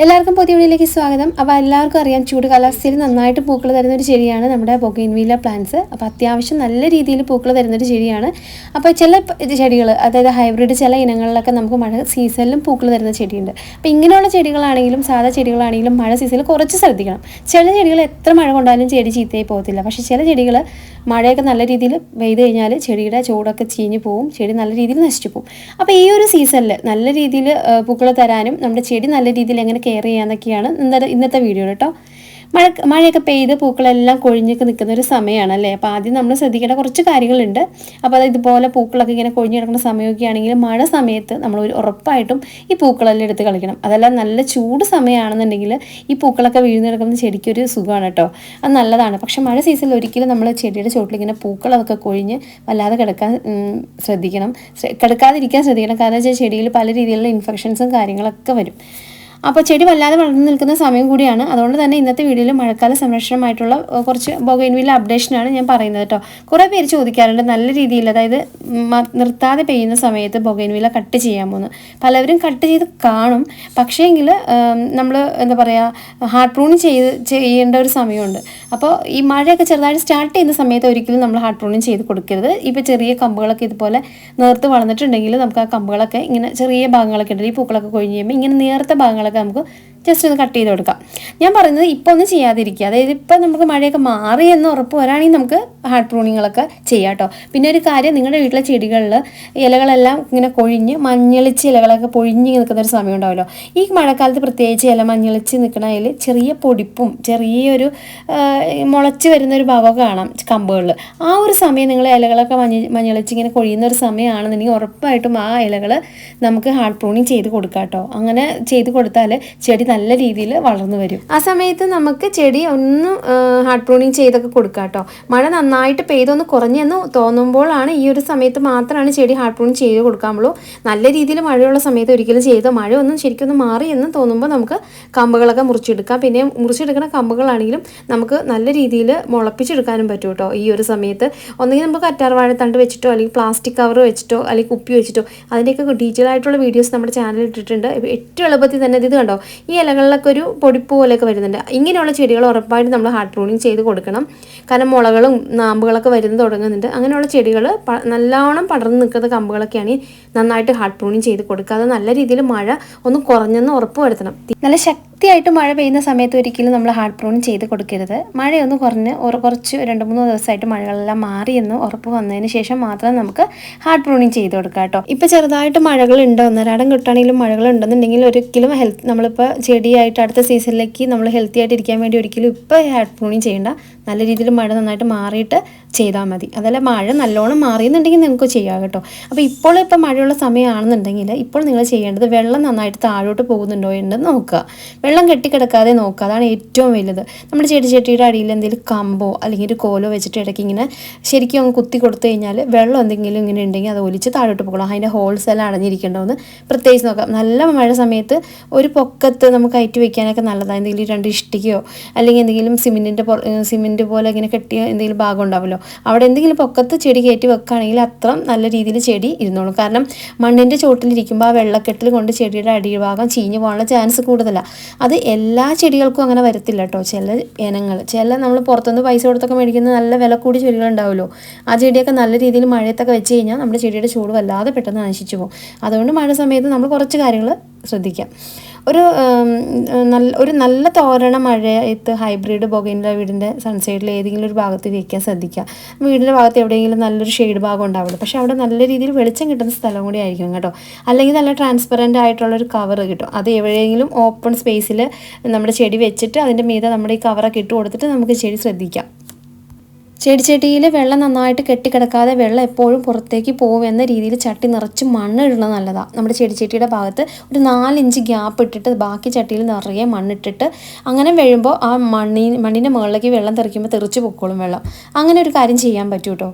എല്ലാവർക്കും പുതിയ വീഡിയോയിലേക്ക് സ്വാഗതം. അപ്പോൾ എല്ലാവർക്കും അറിയാം, ചൂട് കാലാവസ്ഥയിൽ നന്നായിട്ട് പൂക്കൾ തരുന്നൊരു ചെടിയാണ് നമ്മുടെ ബൊഗെയിൻവില്ല പ്ലാന്റ്സ്. അപ്പോൾ അത്യാവശ്യം നല്ല രീതിയിൽ പൂക്കൾ തരുന്നൊരു ചെടിയാണ്. അപ്പോൾ ചില ചെടികൾ, അതായത് ഹൈബ്രിഡ് ചില ഇനങ്ങളിലൊക്കെ നമുക്ക് മഴ സീസണിലും പൂക്കൾ തരുന്ന ചെടിയുണ്ട്. അപ്പോൾ ഇങ്ങനെയുള്ള ചെടികളാണെങ്കിലും സാധാ ചെടികളാണെങ്കിലും മഴ സീസണിൽ കുറച്ച് ശ്രദ്ധിക്കണം. ചില ചെടികൾ എത്ര മഴ കൊണ്ടാലും ചെടി ചീത്തയായി പോകത്തില്ല. പക്ഷേ ചില ചെടികൾ മഴയൊക്കെ നല്ല രീതിയിൽ പെയ്ത് കഴിഞ്ഞാൽ ചെടിയുടെ ചൂടൊക്കെ ചീഞ്ഞ് പോവും, ചെടി നല്ല രീതിയിൽ നശിച്ചു പോകും. അപ്പോൾ ഈ ഒരു സീസണിൽ നല്ല രീതിയിൽ പൂക്കൾ തരാനും നമ്മുടെ ചെടി നല്ല രീതിയിൽ എങ്ങനെ കെയർ ചെയ്യാന്നൊക്കെയാണ് ഇന്നത്തെ വീഡിയോ കേട്ടോ. മഴയൊക്കെ പെയ്ത് പൂക്കളെല്ലാം കൊഴിഞ്ഞൊക്കെ നിൽക്കുന്ന ഒരു സമയമാണ് അല്ലേ. അപ്പോൾ ആദ്യം നമ്മൾ ശ്രദ്ധിക്കേണ്ട കുറച്ച് കാര്യങ്ങളുണ്ട്. അപ്പോൾ അത് ഇതുപോലെ പൂക്കളൊക്കെ ഇങ്ങനെ കൊഴിഞ്ഞ് കിടക്കുന്ന സമയമൊക്കെ ആണെങ്കിൽ മഴ സമയത്ത് നമ്മൾ ഉറപ്പായിട്ടും ഈ പൂക്കളെല്ലാം എടുത്ത് കളിക്കണം. അതെല്ലാം നല്ല ചൂട് സമയമാണെന്നുണ്ടെങ്കിൽ ഈ പൂക്കളൊക്കെ വീഴ്ന്ന് കിടക്കുന്ന ചെടിക്കൊരു സുഖമാണ് കേട്ടോ, അത് നല്ലതാണ്. പക്ഷേ മഴ സീസണിൽ ഒരിക്കലും നമ്മൾ ചെടിയുടെ ചോട്ടിലിങ്ങനെ പൂക്കളൊക്കെ കൊഴിഞ്ഞ് വല്ലാതെ കിടക്കാതിരിക്കാൻ ശ്രദ്ധിക്കണം. കാരണം വെച്ചാൽ ചെടിയിൽ പല രീതിയിലുള്ള ഇൻഫെക്ഷൻസും കാര്യങ്ങളൊക്കെ വരും. അപ്പോൾ ചെടി വല്ലാതെ വളർന്നു നിൽക്കുന്ന സമയം കൂടിയാണ്. അതുകൊണ്ട് തന്നെ ഇന്നത്തെ വീഡിയോയിൽ മഴക്കാല സംരക്ഷണമായിട്ടുള്ള കുറച്ച് ബൊഗെയിൻവില്ല അപ്ഡേഷനാണ് ഞാൻ പറയുന്നത് കേട്ടോ. കുറേ പേര് ചോദിക്കാറുണ്ട് നല്ല രീതിയിൽ, അതായത് നിർത്താതെ പെയ്യുന്ന സമയത്ത് ബൊഗെയിൻവില്ല കട്ട് ചെയ്യാൻ പോകുന്നു. പലവരും കട്ട് ചെയ്ത് കാണും, പക്ഷേങ്കിൽ നമ്മൾ എന്താ പറയുക, ഹാർഡ് പ്രൂണിങ് ചെയ്യേണ്ട ഒരു സമയമുണ്ട്. അപ്പോൾ ഈ മഴയൊക്കെ ചെറുതായിട്ട് സ്റ്റാർട്ട് ചെയ്യുന്ന സമയത്ത് ഒരിക്കലും നമ്മൾ ഹാർഡ് പ്രൂണിങ് ചെയ്ത് കൊടുക്കരുത്. ഇപ്പോൾ ചെറിയ കമ്പുകളൊക്കെ ഇതുപോലെ നേർത്ത് വളർന്നിട്ടുണ്ടെങ്കിൽ നമുക്ക് ആ കമ്പുകളൊക്കെ ഇങ്ങനെ ചെറിയ ഭാഗങ്ങളൊക്കെ ഉണ്ടല്ലോ, ഈ പൂക്കളൊക്കെ കൊഴിഞ്ഞ് കഴിയുമ്പോൾ ഇങ്ങനെ നേർത്ത ഭാഗങ്ങളൊക്കെ നമുക്ക് ജസ്റ്റ് ഒന്ന് കട്ട് ചെയ്ത് കൊടുക്കാം. ഞാൻ പറയുന്നത് ഇപ്പോൾ ഒന്നും ചെയ്യാതിരിക്കുക. അതായത് ഇപ്പം നമുക്ക് മഴയൊക്കെ മാറി എന്ന് ഉറപ്പ് വരാണെങ്കിൽ നമുക്ക് ഹാർഡ് പ്രൂണിങ്ങളൊക്കെ ചെയ്യാം കേട്ടോ. പിന്നെ ഒരു കാര്യം, നിങ്ങളുടെ വീട്ടിലെ ചെടികളിൽ ഇലകളെല്ലാം ഇങ്ങനെ കൊഴിഞ്ഞ് മഞ്ഞളിച്ച് ഇലകളൊക്കെ പൊഴിഞ്ഞ് നിൽക്കുന്ന ഒരു സമയം ഉണ്ടാവുമല്ലോ. ഈ മഴക്കാലത്ത് പ്രത്യേകിച്ച് ഇല മഞ്ഞളിച്ച് നിൽക്കണതിൽ ചെറിയ പൊടിപ്പും ചെറിയൊരു മുളച്ച് വരുന്നൊരു ഭാഗമൊക്കെ കാണാം കമ്പുകളിൽ. ആ ഒരു സമയം നിങ്ങൾ ഇലകളൊക്കെ മഞ്ഞളിച്ച് ഇങ്ങനെ കൊഴിയുന്ന ഒരു സമയമാണെന്നുണ്ടെങ്കിൽ ഉറപ്പായിട്ടും ആ ഇലകൾ നമുക്ക് ഹാർഡ് പ്രൂണിങ് ചെയ്ത് കൊടുക്കാം കേട്ടോ. അങ്ങനെ ചെയ്ത് കൊടുത്താൽ ചെടി നല്ല രീതിയിൽ വളർന്നു വരും. ആ സമയത്ത് നമുക്ക് ചെടി ഒന്ന് ഹാർഡ് പ്രൂണിങ് ചെയ്തൊക്കെ കൊടുക്കാം കേട്ടോ. മഴ നന്നായിട്ട് പെയ്തൊന്ന് കുറഞ്ഞെന്ന് തോന്നുമ്പോഴാണ്, ഈ ഒരു സമയത്ത് മാത്രമാണ് ചെടി ഹാർഡ് പ്രൂണിങ് ചെയ്ത് കൊടുക്കാമുള്ളൂ. നല്ല രീതിയിൽ മഴയുള്ള സമയത്ത് ഒരിക്കലും ചെയ്തോ, മഴ ഒന്നും ശരിക്കും മാറി എന്ന് തോന്നുമ്പോൾ നമുക്ക് കമ്പുകളൊക്കെ മുറിച്ചെടുക്കാം. പിന്നെ മുറിച്ചെടുക്കുന്ന കമ്പുകളാണെങ്കിലും നമുക്ക് നല്ല രീതിയിൽ മുളപ്പിച്ചെടുക്കാനും പറ്റും കേട്ടോ. ഈ ഒരു സമയത്ത് ഒന്നെങ്കിൽ നമുക്ക് കറ്റാർവാഴത്തണ്ട് വെച്ചിട്ടോ അല്ലെങ്കിൽ പ്ലാസ്റ്റിക് കവർ വെച്ചിട്ടോ അല്ലെങ്കിൽ കുപ്പി വെച്ചിട്ടോ അതിൻ്റെയൊക്കെ ഡീറ്റെയിൽ ആയിട്ടുള്ള വീഡിയോസ് നമ്മുടെ ചാനലിൽ ഇട്ടിട്ടുണ്ട്. ഏറ്റവും എളുപ്പത്തിൽ തന്നെ ഇത് കണ്ടോ, ഈ ഇലകളിലൊക്കെ ഒരു പൊടിപ്പ് പോലെയൊക്കെ വരുന്നുണ്ട്. ഇങ്ങനെയുള്ള ചെടികൾ ഉറപ്പായിട്ട് നമ്മൾ ഹാർഡ് പ്രൂണിങ് ചെയ്ത് കൊടുക്കണം. കാരണം മുളകളും നാമ്പുകളൊക്കെ വരുന്ന തുടങ്ങുന്നുണ്ട്. അങ്ങനെയുള്ള ചെടികൾ നല്ലോണം പടർന്ന് നിൽക്കുന്ന കമ്പുകളൊക്കെയാണ് നന്നായിട്ട് ഹാർഡ് പ്രൂണിങ് ചെയ്ത് കൊടുക്കുക. അത് നല്ല രീതിയിൽ മഴ ഒന്ന് കുറഞ്ഞെന്ന് ഉറപ്പ് വരുത്തണം. നല്ല ശക്തിയായിട്ട് മഴ പെയ്യുന്ന സമയത്ത് ഒരിക്കലും നമ്മൾ ഹാർഡ് പ്രൂണിങ് ചെയ്ത് കൊടുക്കരുത്. മഴയൊന്ന് കുറഞ്ഞ് കുറച്ച് 2-3 ദിവസമായിട്ട് മഴകളെല്ലാം മാറിയെന്ന് ഉറപ്പ് വന്നതിന് ശേഷം മാത്രം നമുക്ക് ഹാർഡ് പ്രൂണിങ് ചെയ്ത് കൊടുക്കാം കേട്ടോ. ഇപ്പോൾ ചെറുതായിട്ട് മഴകളുണ്ടോ, ഒന്നരാടം കിട്ടുകയാണെങ്കിലും മഴകളുണ്ടെന്നുണ്ടെങ്കിൽ ഒരിക്കലും നമ്മളിപ്പോൾ ചെടിയായിട്ട് അടുത്ത സീസണിലേക്ക് നമ്മൾ ഹെൽത്തി ആയിട്ട് ഇരിക്കാൻ വേണ്ടി ഒരിക്കലും ഇപ്പോൾ ഹാർഡ് പ്രൂണിങ് ചെയ്യേണ്ട. നല്ല രീതിയിൽ മഴ നന്നായിട്ട് മാറിയിട്ട് ചെയ്താൽ മതി. അതല്ല മഴ നല്ലോണം മാറിയെന്നുണ്ടെങ്കിൽ നിങ്ങൾക്ക് ചെയ്യാം കേട്ടോ. അപ്പോൾ ഇപ്പോൾ മഴയുള്ള സമയമാണെന്നുണ്ടെങ്കിൽ ഇപ്പോൾ നിങ്ങൾ ചെയ്യേണ്ടത് വെള്ളം നന്നായിട്ട് താഴോട്ട് പോകുന്നുണ്ടോ എന്ന് നോക്കുക. വെള്ളം കെട്ടിക്കിടക്കാതെ നോക്കുക, അതാണ് ഏറ്റവും വലുത്. നമ്മുടെ ചെടിയുടെ അടിയിൽ എന്തെങ്കിലും കമ്പോ അല്ലെങ്കിൽ ഒരു കോലോ വെച്ചിട്ട് ഇടയ്ക്ക് ഇങ്ങനെ ശരിക്കും അങ്ങ് കുത്തി കൊടുത്തു കഴിഞ്ഞാൽ വെള്ളം എന്തെങ്കിലും ഇങ്ങനെ ഉണ്ടെങ്കിൽ അത് ഒലിച്ച് താഴോട്ട് പോകണം. അതിൻ്റെ ഹോൾസ് എല്ലാം അടഞ്ഞിരിക്കേണ്ടതെന്ന് പ്രത്യേകിച്ച് നോക്കാം. നല്ല മഴ സമയത്ത് ഒരു പൊക്കത്ത് നമുക്ക് കയറ്റി വയ്ക്കാനൊക്കെ നല്ലതാണ്. എന്തെങ്കിലും 2 ഇഷ്ടികയോ അല്ലെങ്കിൽ എന്തെങ്കിലും സിമെൻറ്റ് പോലെ ഇങ്ങനെ കെട്ടിയ എന്തെങ്കിലും ഭാഗം ഉണ്ടാവുമല്ലോ, അവിടെ എന്തെങ്കിലും പൊക്കത്ത് ചെടി കയറ്റി വെക്കുകയാണെങ്കിൽ അത്ര നല്ല രീതിയിൽ ചെടി ഇരുന്നോളും. കാരണം മണ്ണിൻ്റെ ചോട്ടിലിരിക്കുമ്പോൾ ആ വെള്ളക്കെട്ടിൽ കൊണ്ട് ചെടിയുടെ അടിഭാഗം ചീഞ്ഞ് പോകാനുള്ള ചാൻസ് കൂടുതലാണ്. അത് എല്ലാ ചെടികൾക്കും അങ്ങനെ വരത്തില്ല കേട്ടോ. ചില നമ്മൾ പുറത്തുനിന്ന് പൈസ കൊടുത്തൊക്കെ മേടിക്കുന്ന നല്ല വില കൂടി ചെടികളുണ്ടാവുമല്ലോ, ആ ചെടിയൊക്കെ നല്ല രീതിയിൽ മഴയത്തൊക്കെ വെച്ച് കഴിഞ്ഞാൽ നമ്മുടെ ചെടിയുടെ ചൂട് വല്ലാതെ പെട്ടെന്ന് നശിച്ചു പോകും. അതുകൊണ്ട് മഴ സമയത്ത് നമ്മൾ കുറച്ച് കാര്യങ്ങൾ ശ്രദ്ധിക്കാം. ഒരു നല്ല തോരണ മഴയത്ത് ഹൈബ്രിഡ് ബൊഗെയിൻവില്ല വീടിൻ്റെ സൺസൈഡിൽ ഏതെങ്കിലും ഒരു ഭാഗത്ത് വയ്ക്കാൻ ശ്രദ്ധിക്കുക. വീടിൻ്റെ ഭാഗത്ത് എവിടെയെങ്കിലും നല്ലൊരു ഷെയ്ഡ് ഭാഗം ഉണ്ടാവുള്ളൂ, പക്ഷേ അവിടെ നല്ല രീതിയിൽ വെളിച്ചം കിട്ടുന്ന സ്ഥലം കൂടി ആയിരിക്കും കേട്ടോ. അല്ലെങ്കിൽ നല്ല ട്രാൻസ്പെറൻ്റ് ആയിട്ടുള്ളൊരു കവർ കിട്ടും. അത് എവിടെയെങ്കിലും ഓപ്പൺ സ്പേസിൽ നമ്മുടെ ചെടി വെച്ചിട്ട് അതിൻ്റെ മീതെ നമ്മുടെ ഈ കവറൊക്കെ ഇട്ട് കൊടുത്തിട്ട് നമുക്ക് ചെടി ശ്രദ്ധിക്കാം. ചെടിച്ചട്ടിയിൽ വെള്ളം നന്നായിട്ട് കെട്ടിക്കിടക്കാതെ വെള്ളം എപ്പോഴും പുറത്തേക്ക് പോകും എന്ന രീതിയിൽ ചട്ടി നിറച്ച് മണ്ണ് ഇടുന്നത് നല്ലതാണ്. നമ്മുടെ ചെടിച്ചട്ടിയുടെ ഭാഗത്ത് ഒരു 4 ഇഞ്ച് ഗ്യാപ്പ് ഇട്ടിട്ട് ബാക്കി ചട്ടിയിൽ നിറയെ മണ്ണിട്ടിട്ട് അങ്ങനെ വീഴുമ്പോൾ ആ മണ്ണിൻ്റെ മുകളിലേക്ക് വെള്ളം തെറിക്കുമ്പോൾ തെറിച്ച് പൊക്കോളും വെള്ളം. അങ്ങനെ ഒരു കാര്യം ചെയ്യാൻ പറ്റും കേട്ടോ.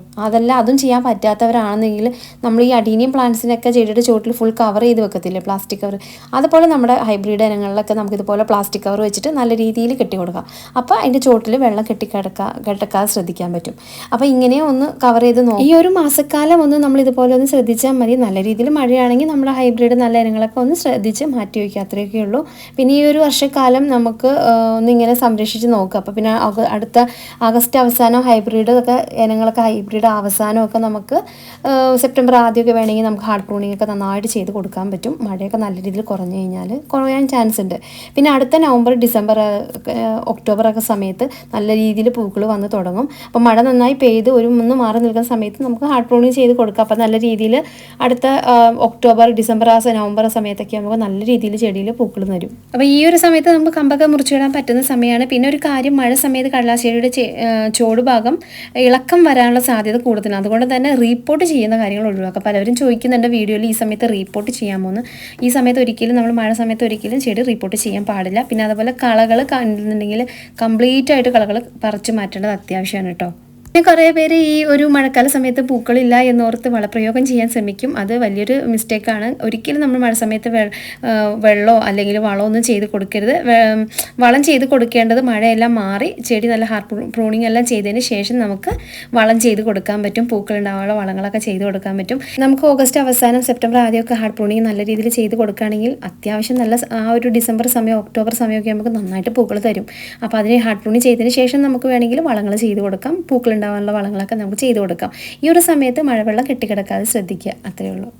അതും ചെയ്യാൻ പറ്റാത്തവരാണെന്നെങ്കിൽ നമ്മൾ ഈ അഡീനിയം പ്ലാന്റ്സിനൊക്കെ ചെടിയുടെ ചോട്ടിൽ ഫുൾ കവർ ചെയ്ത് വെക്കത്തില്ലേ, പ്ലാസ്റ്റിക് കവർ, അതുപോലെ നമ്മുടെ ഹൈബ്രിഡ് ഇനങ്ങളിലൊക്കെ നമുക്കിതുപോലെ പ്ലാസ്റ്റിക് കവർ വെച്ചിട്ട് നല്ല രീതിയിൽ കെട്ടി കൊടുക്കാം. അപ്പോൾ അതിൻ്റെ ചോട്ടിൽ വെള്ളം കെട്ടിക്കിടക്കാതെ ശ്രദ്ധിക്കാൻ പറ്റും. പറ്റും. അപ്പോൾ ഇങ്ങനെ ഒന്ന് കവർ ചെയ്ത് നോക്കും. ഈ ഒരു മാസക്കാലം ഒന്ന് നമ്മൾ ഇതുപോലെ ഒന്ന് ശ്രദ്ധിച്ചാൽ മതി. നല്ല രീതിയിൽ മഴയാണെങ്കിൽ നമ്മുടെ ഹൈബ്രിഡ് നല്ല ഇനങ്ങളൊക്കെ ഒന്ന് ശ്രദ്ധിച്ച് മാറ്റി വയ്ക്കുക, അത്രയൊക്കെ ഉള്ളൂ. പിന്നെ ഈ ഒരു വർഷക്കാലം നമുക്ക് ഒന്നിങ്ങനെ സംരക്ഷിച്ച് നോക്കുക. അപ്പോൾ പിന്നെ അടുത്ത ആഗസ്റ്റ് അവസാനം ഹൈബ്രിഡൊക്കെ ഇനങ്ങളൊക്കെ ഹൈബ്രിഡ് അവസാനമൊക്കെ നമുക്ക് സെപ്റ്റംബർ ആദ്യമൊക്കെ വേണമെങ്കിൽ നമുക്ക് ഹാർഡ് പ്രൂണിംഗ് ഒക്കെ നന്നായിട്ട് ചെയ്ത് കൊടുക്കാൻ പറ്റും. മഴയൊക്കെ നല്ല രീതിയിൽ കുറഞ്ഞു കഴിഞ്ഞാൽ കുറയാൻ ചാൻസ് ഉണ്ട്. പിന്നെ അടുത്ത നവംബർ ഡിസംബർ ഒക്ടോബറൊക്കെ സമയത്ത് നല്ല രീതിയിൽ പൂക്കൾ വന്ന് തുടങ്ങും. അപ്പോൾ മഴ നന്നായി പെയ്ത് ഒന്ന് മാറി നിൽക്കുന്ന സമയത്ത് നമുക്ക് ഹാർഡ് പ്രൂണിംഗ് ചെയ്ത് കൊടുക്കാം. അപ്പോൾ നല്ല രീതിയിൽ അടുത്ത ഒക്ടോബർ ഡിസംബർ നവംബർ സമയത്തൊക്കെ നമുക്ക് നല്ല രീതിയിൽ ചെടിയിൽ പൂക്കൾ വരും. അപ്പോൾ ഈ ഒരു സമയത്ത് നമുക്ക് കമ്പൊക്കെ മുറിച്ചിടാൻ പറ്റുന്ന സമയമാണ്. പിന്നെ ഒരു കാര്യം, മഴ സമയത്ത് കടലാസ്ചെടിയുടെ ചോട് ഭാഗം ഇളക്കം വരാനുള്ള സാധ്യത കൂടുതലാണ്. അതുകൊണ്ട് തന്നെ റീപ്പോർട്ട് ചെയ്യുന്ന കാര്യങ്ങൾ ഒഴിവാക്കുക. പലരും ചോദിക്കുന്നുണ്ട് വീഡിയോയിൽ ഈ സമയത്ത് റീപ്പോർട്ട് ചെയ്യാമോ എന്ന്. ഈ സമയത്ത് ഒരിക്കലും നമ്മൾ മഴ സമയത്ത് ഒരിക്കലും ചെടി റീപ്പോർട്ട് ചെയ്യാൻ പാടില്ല. പിന്നെ അതുപോലെ കളകൾ കണ്ടിട്ടുണ്ടെങ്കിൽ കംപ്ലീറ്റ് ആയിട്ട് കളകൾ പറിച്ചു മാറ്റേണ്ടത് അത്യാവശ്യമാണ് കേട്ടോ. പിന്നെ കുറേ പേര് ഈ ഒരു മഴക്കാല സമയത്ത് പൂക്കളില്ല എന്നോർത്ത് വളപ്രയോഗം ചെയ്യാൻ ശ്രമിക്കും. അത് വലിയൊരു മിസ്റ്റേക്കാണ്. ഒരിക്കലും നമ്മൾ മഴ സമയത്ത് വെള്ളമോ അല്ലെങ്കിൽ വളമൊന്നും ചെയ്ത് കൊടുക്കരുത്. വളം ചെയ്ത് കൊടുക്കേണ്ടത് മഴയെല്ലാം മാറി ചെടി നല്ല ഹാർഡ് പ്രൂണിങ് എല്ലാം ചെയ്തതിന് ശേഷം നമുക്ക് വളം ചെയ്ത് കൊടുക്കാൻ പറ്റും. പൂക്കളുണ്ടാവാനുള്ള വളങ്ങളൊക്കെ ചെയ്ത് കൊടുക്കാൻ പറ്റും. നമുക്ക് ഓഗസ്റ്റ് അവസാനം സെപ്റ്റംബർ ആദ്യമൊക്കെ ഹാർഡ് പ്രൂണിങ് നല്ല രീതിയിൽ ചെയ്ത് കൊടുക്കുകയാണെങ്കിൽ അത്യാവശ്യം നല്ല ആ ഒരു ഡിസംബർ സമയം ഒക്ടോബർ സമയമൊക്കെ നമുക്ക് നന്നായിട്ട് പൂക്കൾ തരും. അപ്പോൾ അതിന് ഹാർഡ് പ്രൂണിങ് ചെയ്തതിന് ശേഷം നമുക്ക് വേണമെങ്കിൽ വളങ്ങൾ ചെയ്ത് കൊടുക്കാം. പൂക്കളുണ്ടാവാനുള്ള വളങ്ങളൊക്കെ നമുക്ക് ചെയ്ത് കൊടുക്കാം. ഈ ഒരു സമയത്ത് മഴവെള്ളം കെട്ടിക്കിടക്കാതെ ശ്രദ്ധിക്കുക, അത്രയേ ഉള്ളൂ.